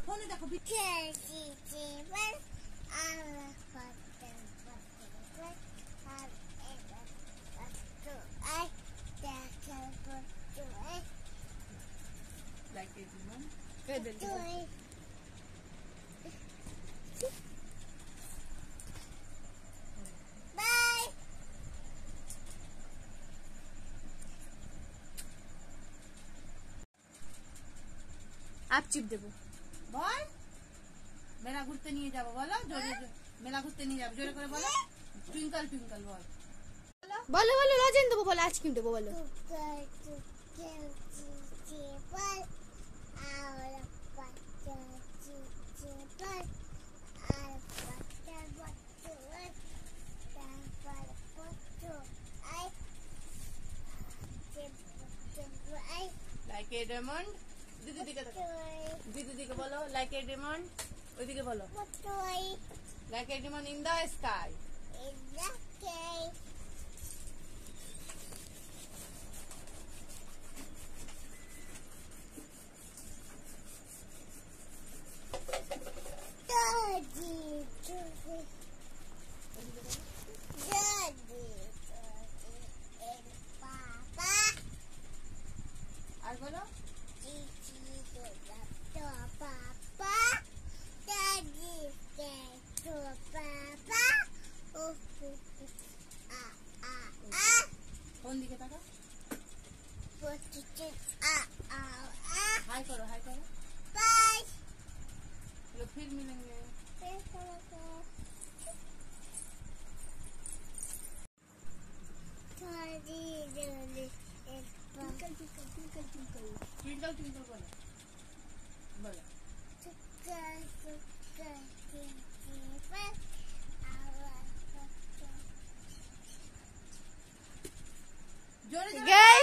ফোনে দেখো आप चिप देबो বল মেলা ঘুরতে নিয়ে যাব বলো জোরে মেলা ঘুরতে নিয়ে যাব জোরে করে বলো টুইঙ্কল টুইঙ্কল বল বলো বলো লজেন দেবো বলো আইসক্রিম দেবো বলো লাইক এ ডায়মন্ড দিদি দিকে বলো লাইক এ ডায়মন্ড ওইদিকে বলো like a diamond in the sky আর বলো কোন দিকে তাকা हाय करो बाय चलो फिर मिलेंगे ट्विंकल ट्विंकल बोलो बोलो जोरे जोरे